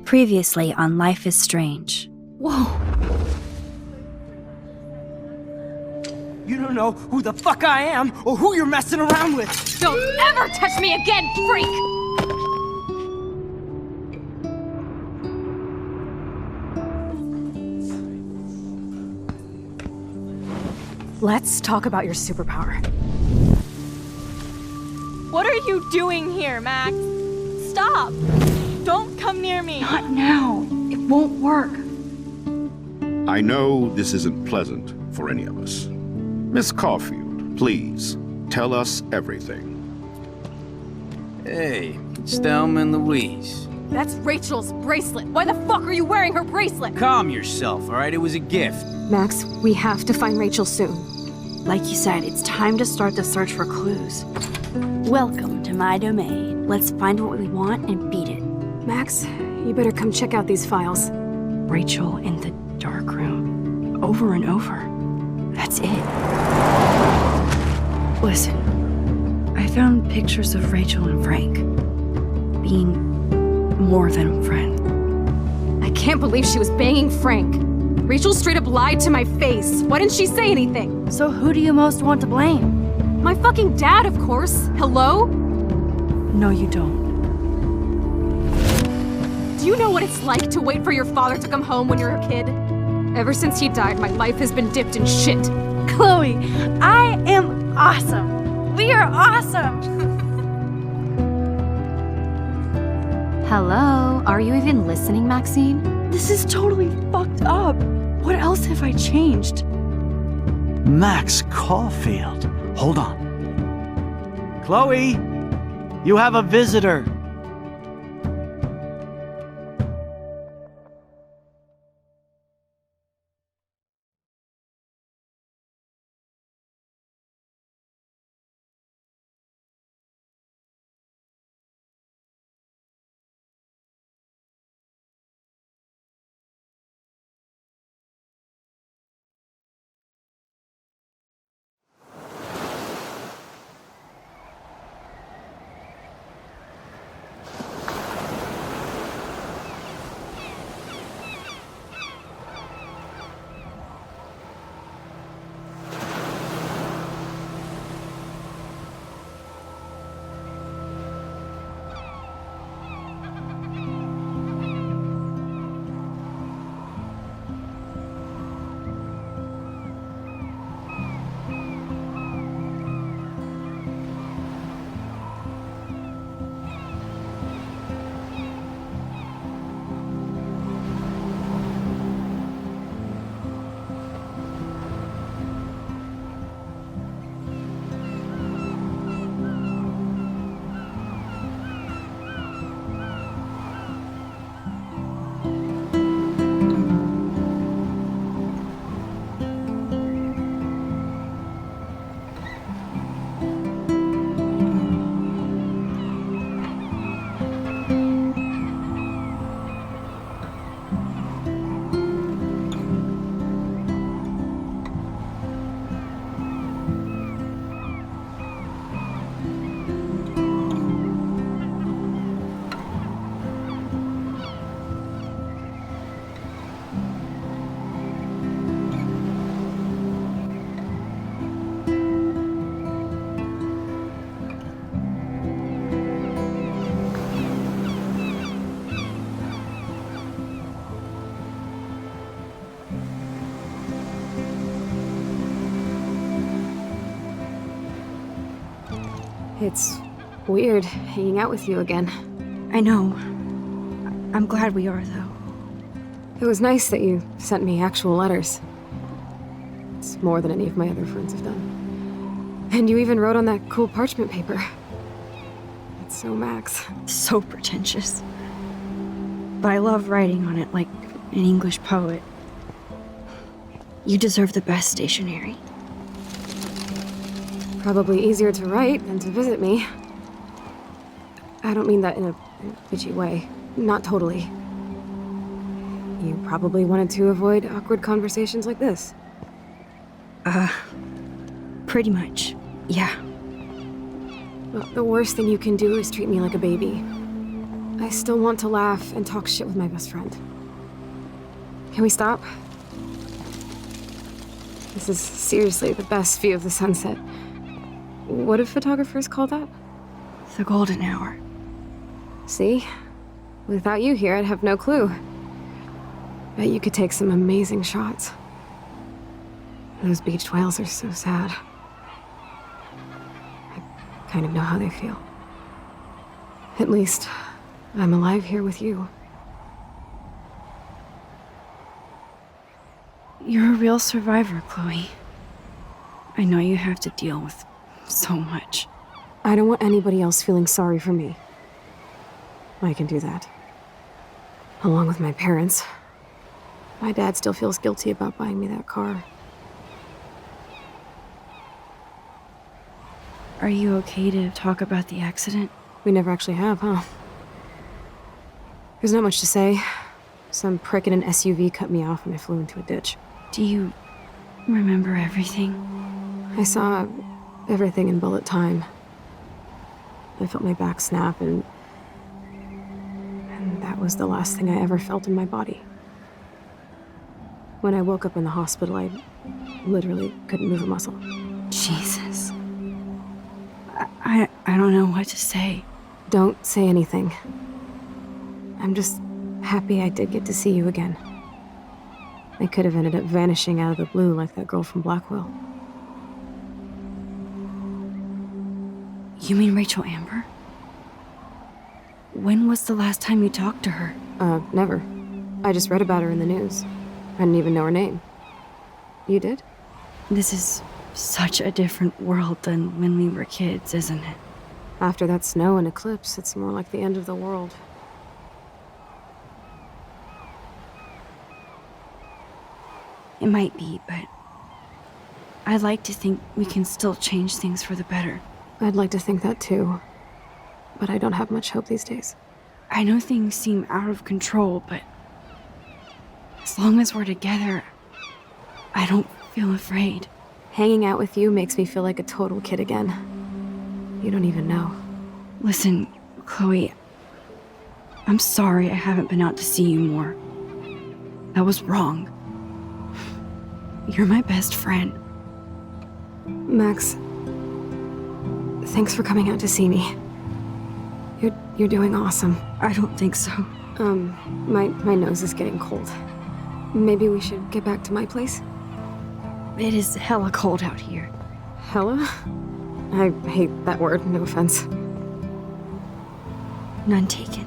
Previously on Life is Strange. Whoa! You don't know who the fuck I am or who you're messing around with! Don't ever touch me again, freak! Let's talk about your superpower. What are you doing here, Max? Stop! Don't come near me! Not now. It won't work. I know this isn't pleasant for any of us. Miss Caulfield, please, tell us everything. Hey, it's Thelma and Louise. That's Rachel's bracelet. Why the fuck are you wearing her bracelet? Calm yourself, all right? It was a gift. Max, we have to find Rachel soon. Like you said, it's time to start the search for clues. Welcome to my domain. Let's find what we want and beat it. Max, you better come check out these files. Rachel in the dark room. Over and over. That's it. Listen, I found pictures of Rachel and Frank being more than a friend. I can't believe she was banging Frank. Rachel straight up lied to my face. Why didn't she say anything? So who do you most want to blame? My fucking dad, of course. Hello? No, you don't. Do you know what it's like to wait for your father to come home when you're a kid? Ever since he died, my life has been dipped in shit. Chloe, I am awesome! We are awesome! Hello? Are you even listening, Maxine? This is totally fucked up. What else have I changed? Max Caulfield. Hold on. Chloe, you have a visitor. It's weird hanging out with you again. I know. I'm glad we are, though. It was nice that you sent me actual letters. It's more than any of my other friends have done. And you even wrote on that cool parchment paper. It's so Max. So pretentious. But I love writing on it like an English poet. You deserve the best stationery. Probably easier to write than to visit me. I don't mean that in a bitchy way. Not totally. You probably wanted to avoid awkward conversations like this. Pretty much, yeah. Well, the worst thing you can do is treat me like a baby. I still want to laugh and talk shit with my best friend. Can we stop? This is seriously the best view of the sunset. What do photographers call that? The golden hour. See? Without you here, I'd have no clue. Bet you could take some amazing shots. Those beached whales are so sad. I kind of know how they feel. At least, I'm alive here with you. You're a real survivor, Chloe. I know you have to deal with so much. I don't want anybody else feeling sorry for me. I can do that. Along with my parents. My dad still feels guilty about buying me that car. Are you okay to talk about the accident? We never actually have, huh? There's not much to say. Some prick in an SUV cut me off and I flew into a ditch. Do you remember everything? I saw everything in bullet time. I felt my back snap and that was the last thing I ever felt in my body. When I woke up in the hospital, I literally couldn't move a muscle. Jesus. I don't know what to say. Don't say anything. I'm just happy I did get to see you again. I could have ended up vanishing out of the blue like that girl from Blackwell. You mean Rachel Amber? When was the last time you talked to her? Never. I just read about her in the news. I didn't even know her name. You did? This is such a different world than when we were kids, isn't it? After that snow and eclipse, it's more like the end of the world. It might be, but I'd like to think we can still change things for the better. I'd like to think that too. But I don't have much hope these days. I know things seem out of control, but as long as we're together, I don't feel afraid. Hanging out with you makes me feel like a total kid again. You don't even know. Listen, Chloe, I'm sorry I haven't been out to see you more. That was wrong. You're my best friend. Max, thanks for coming out to see me. You're doing awesome. I don't think so. My nose is getting cold. Maybe we should get back to my place? It is hella cold out here. Hella? I hate that word, no offense. None taken.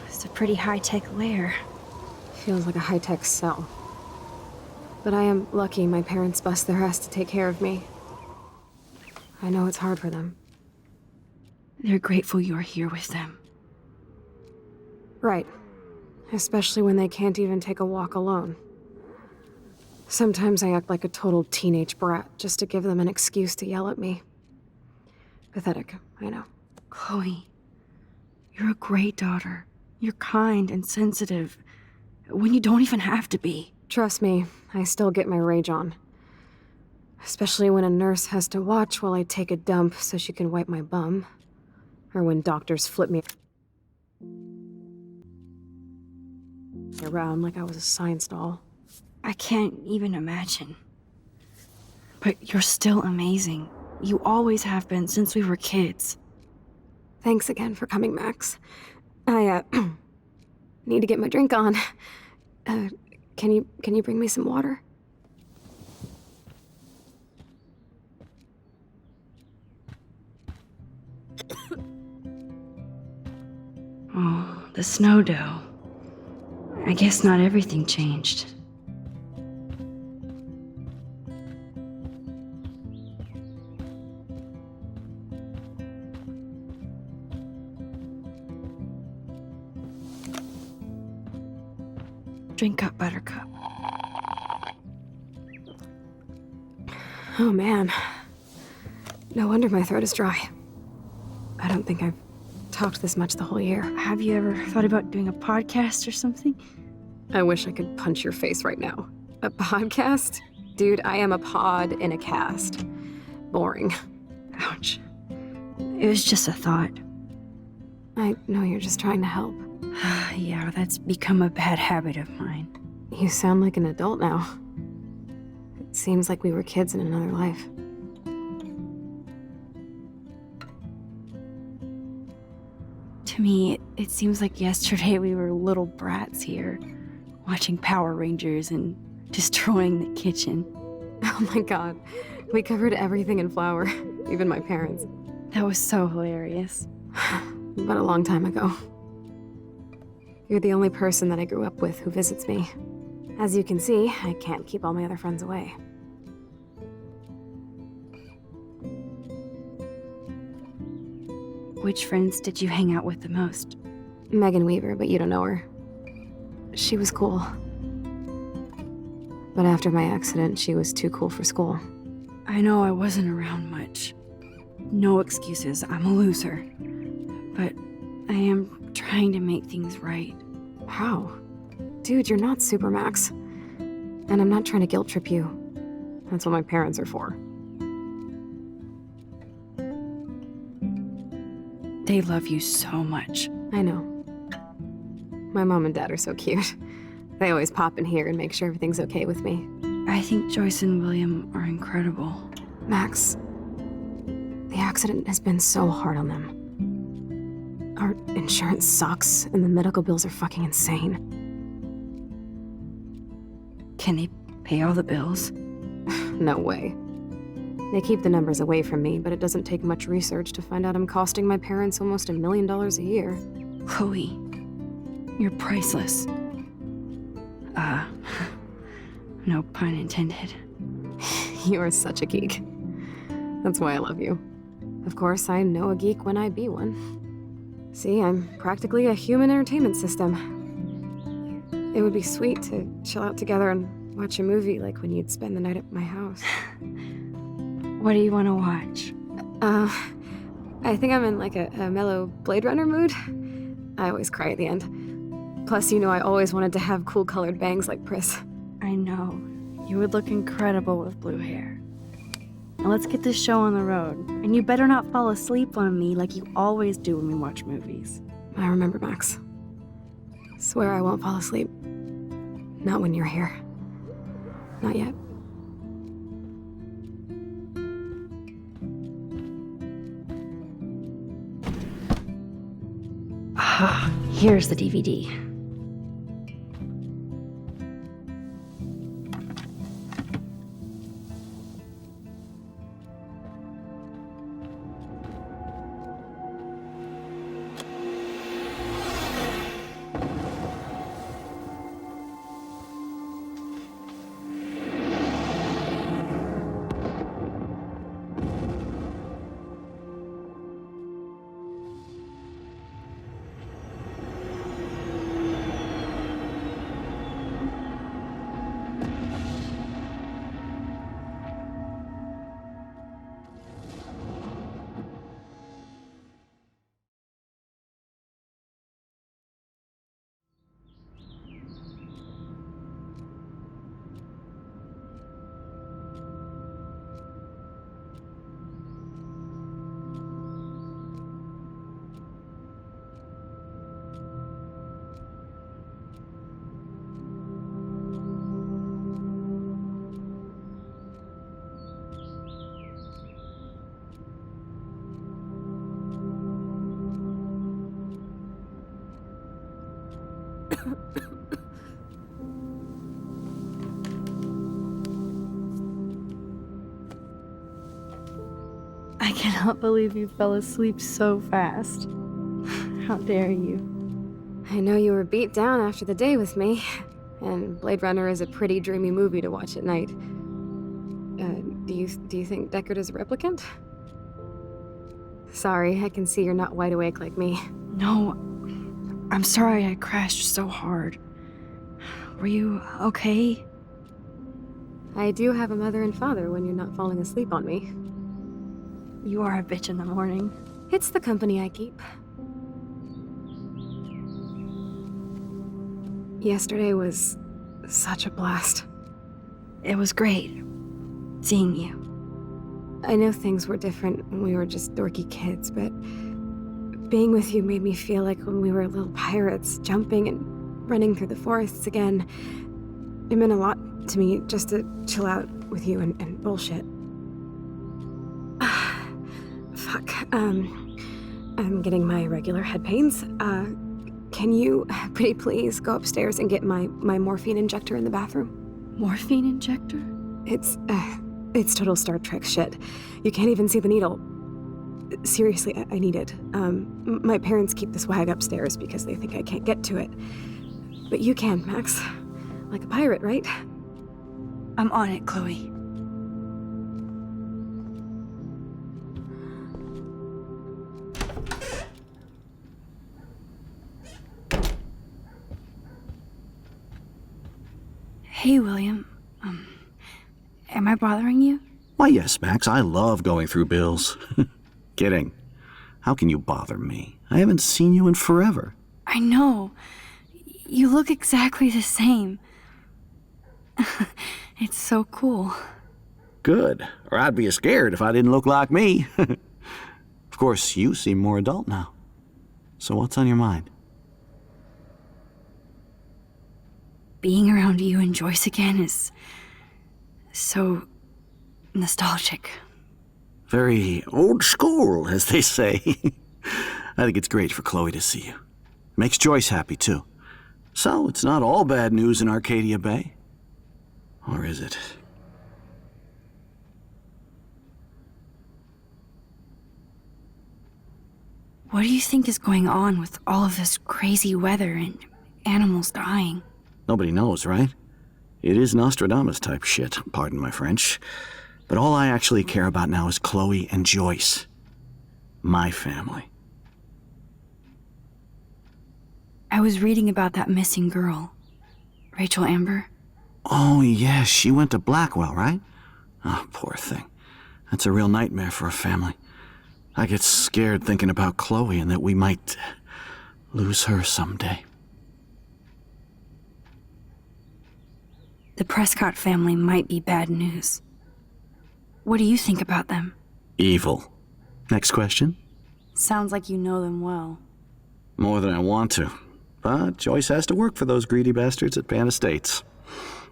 It's a pretty high-tech lair. Feels like a high-tech cell. But I am lucky my parents bust their ass to take care of me. I know it's hard for them. They're grateful you're here with them. Right. Especially when they can't even take a walk alone. Sometimes I act like a total teenage brat just to give them an excuse to yell at me. Pathetic, I know. Chloe, you're a great daughter. You're kind and sensitive when you don't even have to be. Trust me, I still get my rage on. Especially when a nurse has to watch while I take a dump so she can wipe my bum. Or when doctors flip me around like I was a science doll. I can't even imagine. But you're still amazing. You always have been since we were kids. Thanks again for coming, Max. I, need to get my drink on. Can you bring me some water? Oh, the snow dough. I guess not everything changed. Drink up, Buttercup. Oh man. No wonder my throat is dry. I don't think I've talked this much the whole year. Have you ever thought about doing a podcast or something? I wish I could punch your face right now. A podcast? Dude, I am a pod in a cast. Boring. Ouch. It was just a thought. I know you're just trying to help. Yeah, that's become a bad habit of mine. You sound like an adult now. It seems like we were kids in another life. To me, it seems like yesterday we were little brats here, watching Power Rangers and destroying the kitchen. Oh my god. We covered everything in flour, even my parents. That was so hilarious. But a long time ago. You're the only person that I grew up with who visits me. As you can see, I can't keep all my other friends away. Which friends did you hang out with the most? Megan Weaver, but you don't know her. She was cool. But after my accident, she was too cool for school. I know I wasn't around much. No excuses, I'm a loser. But I am trying to make things right. How? Dude, you're not Supermax. And I'm not trying to guilt trip you. That's what my parents are for. They love you so much. I know. My mom and dad are so cute. They always pop in here and make sure everything's okay with me. I think Joyce and William are incredible. Max, the accident has been so hard on them. Our insurance sucks, and the medical bills are fucking insane. Can they pay all the bills? No way. They keep the numbers away from me, but it doesn't take much research to find out I'm costing my parents almost $1 million a year. Chloe, you're priceless. No pun intended. You are such a geek. That's why I love you. Of course, I know a geek when I be one. See, I'm practically a human entertainment system. It would be sweet to chill out together and watch a movie like when you'd spend the night at my house. What do you want to watch? I think I'm in like a mellow Blade Runner mood. I always cry at the end. Plus, you know I always wanted to have cool colored bangs like Pris. I know. You would look incredible with blue hair. Now let's get this show on the road. And you better not fall asleep on me like you always do when we watch movies. I remember, Max. Swear I won't fall asleep. Not when you're here. Not yet. Ah, here's the DVD. I cannot believe you fell asleep so fast. How dare you? I know you were beat down after the day with me, and Blade Runner is a pretty dreamy movie to watch at night. Do you think Deckard is a replicant? Sorry, I can see you're not wide awake like me. No, I'm sorry I crashed so hard. Were you okay? I do have a mother and father when you're not falling asleep on me. You are a bitch in the morning. It's the company I keep. Yesterday was such a blast. It was great seeing you. I know things were different when we were just dorky kids, but being with you made me feel like when we were little pirates, jumping and running through the forests again. It meant a lot to me just to chill out with you and bullshit. Fuck. I'm getting my regular head pains. Can you, pretty please, go upstairs and get my morphine injector in the bathroom? Morphine injector? It's total Star Trek shit. You can't even see the needle. Seriously, I need it. My parents keep the swag upstairs because they think I can't get to it. But you can, Max. Like a pirate, right? I'm on it, Chloe. Hey, William. Am I bothering you? Why, yes, Max, I love going through bills. Kidding. How can you bother me? I haven't seen you in forever. I know. You look exactly the same. It's so cool. Good. Or I'd be scared if I didn't look like me. Of course, you seem more adult now. So what's on your mind? Being around you and Joyce again is so nostalgic. Very old school, as they say. I think it's great for Chloe to see you. Makes Joyce happy, too. So, it's not all bad news in Arcadia Bay. Or is it? What do you think is going on with all of this crazy weather and animals dying? Nobody knows, right? It is Nostradamus-type shit, pardon my French. But all I actually care about now is Chloe and Joyce. My family. I was reading about that missing girl, Rachel Amber. Oh, yeah, she went to Blackwell, right? Oh, poor thing. That's a real nightmare for a family. I get scared thinking about Chloe and that we might lose her someday. The Prescott family might be bad news. What do you think about them? Evil. Next question? Sounds like you know them well. More than I want to. But Joyce has to work for those greedy bastards at Pan Estates.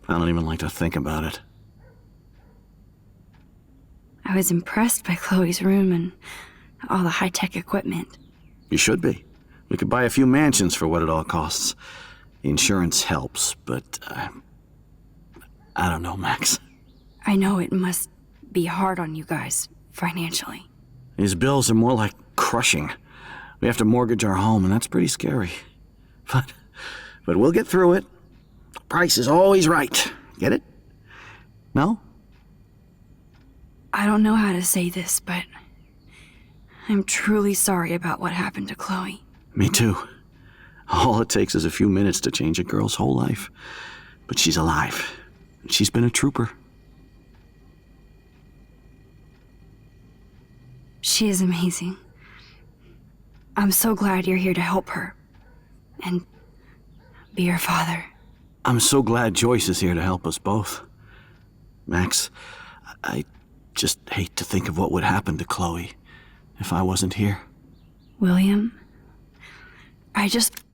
I don't even like to think about it. I was impressed by Chloe's room and all the high-tech equipment. You should be. We could buy a few mansions for what it all costs. The insurance helps, but I don't know, Max. I know it must be hard on you guys, financially. These bills are more like crushing. We have to mortgage our home, and that's pretty scary. But we'll get through it. Price is always right. Get it? No? I don't know how to say this, but I'm truly sorry about what happened to Chloe. Me too. All it takes is a few minutes to change a girl's whole life. But she's alive. And she's been a trooper. She is amazing. I'm so glad you're here to help her. And be her father. I'm so glad Joyce is here to help us both. Max, I just hate to think of what would happen to Chloe if I wasn't here. William, I just